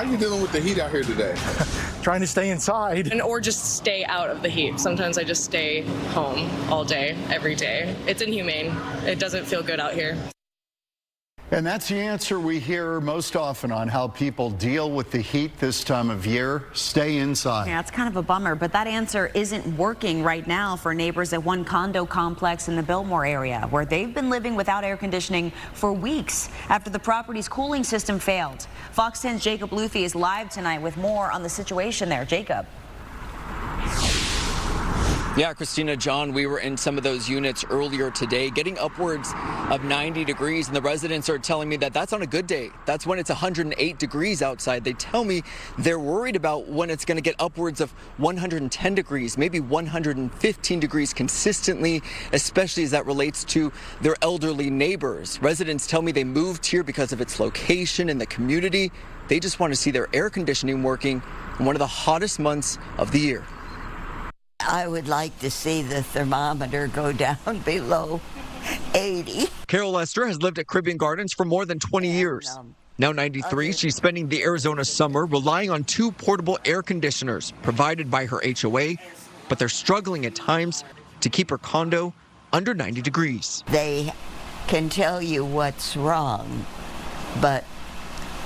How are you dealing with the heat out here today? Trying to stay inside. Or just stay out of the heat. Sometimes I just stay home all day, every day. It's inhumane. It doesn't feel good out here. And that's the answer we hear most often on how people deal with the heat this time of year. Stay inside. Yeah, it's kind of a bummer, but that answer isn't working right now for neighbors at one condo complex in the Biltmore-area, where they've been living without air conditioning for weeks after the property's cooling system failed. Fox 10's Jacob Luthi is live tonight with more on the situation there. Jacob. Yeah, Christina, John, we were in some of those units earlier today, getting upwards of 90 degrees, and the residents are telling me that that's on a good day. That's when it's 108 degrees outside. They tell me they're worried about when it's going to get upwards of 110 degrees, maybe 115 degrees consistently, especially as that relates to their elderly neighbors. Residents tell me they moved here because of its location in the community. They just want to see their air conditioning working in one of the hottest months of the year. I would like to see the thermometer go down below 80. Carol Lester has lived at Caribbean Gardens for more than 20 years. Now 93, she's spending the Arizona summer relying on 2 portable air conditioners provided by her HOA, but they're struggling at times to keep her condo under 90 degrees. They can tell you what's wrong, but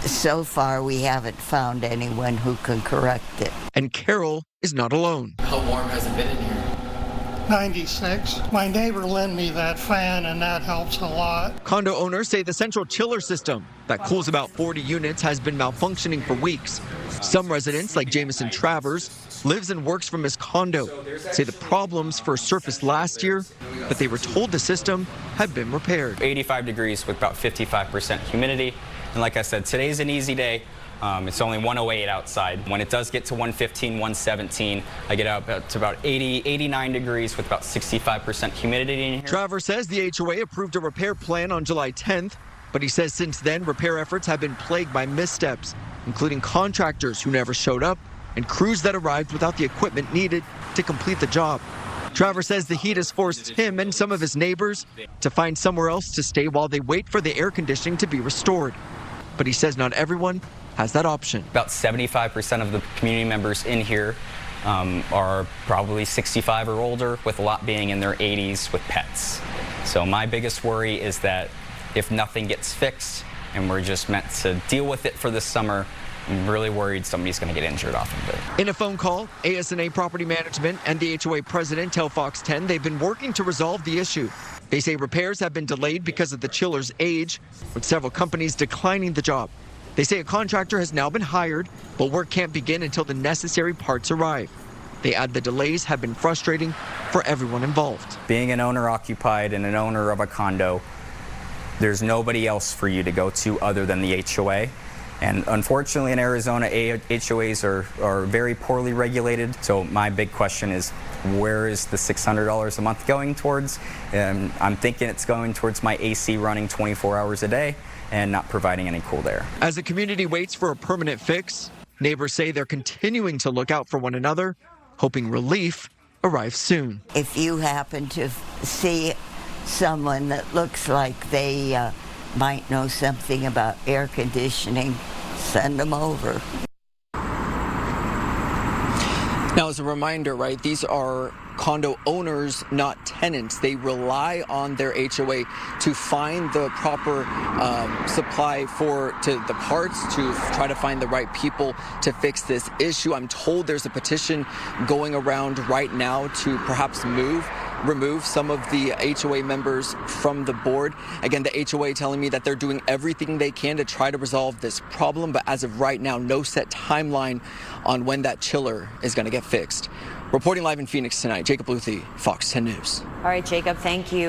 so far we haven't found anyone who can correct it. And Carol is not alone. How warm has it been in here? 96. My neighbor lent me that fan, and that helps a lot. Condo owners say the central chiller system that cools about 40 units has been malfunctioning for weeks. Some residents, like Jamison Travers, lives and works from his condo, say the problems first surfaced last year, but they were told the system had been repaired. 85 degrees with about 55% humidity. And like I said, today's an easy day. It's only 108 outside. When it does get to 115, 117, I get out to about 80, 89 degrees with about 65% humidity in here. Travers says the HOA approved a repair plan on July 10th, but he says since then repair efforts have been plagued by missteps, including contractors who never showed up and crews that arrived without the equipment needed to complete the job. Travers says the heat has forced him and some of his neighbors to find somewhere else to stay while they wait for the air conditioning to be restored. But he says not everyone has that option. About 75% of the community members in here are probably 65 or older, with a lot being in their 80s with pets. So my biggest worry is that if nothing gets fixed and we're just meant to deal with it for this summer, I'm really worried somebody's going to get injured off of it. In a phone call, ASNA Property Management and the HOA president tell Fox 10 they've been working to resolve the issue. They say repairs have been delayed because of the chiller's age, with several companies declining the job. They say a contractor has now been hired, but work can't begin until the necessary parts arrive. They add the delays have been frustrating for everyone involved. Being an owner-occupied and an owner of a condo, there's nobody else for you to go to other than the HOA. And unfortunately in Arizona, HOAs are very poorly regulated. So my big question is, where is the $600 a month going towards? I'm thinking it's going towards my AC running 24 hours a day and not providing any cool air. As the community waits for a permanent fix, neighbors say they're continuing to look out for one another, hoping relief arrives soon. If you happen to see someone that looks like they might know something about air conditioning, send them over. Now, as a reminder, right, these are condo owners, not tenants. They rely on their HOA to find the proper supply to the parts, to try to find the right people to fix this issue. I'm told there's a petition going around right now to perhaps remove some of the HOA members from the board. Again, the HOA telling me that they're doing everything they can to try to resolve this problem, but as of right now, no set timeline on when that chiller is going to get fixed. Reporting live in Phoenix tonight, Jacob Luthi, Fox 10 News. All right, Jacob, thank you.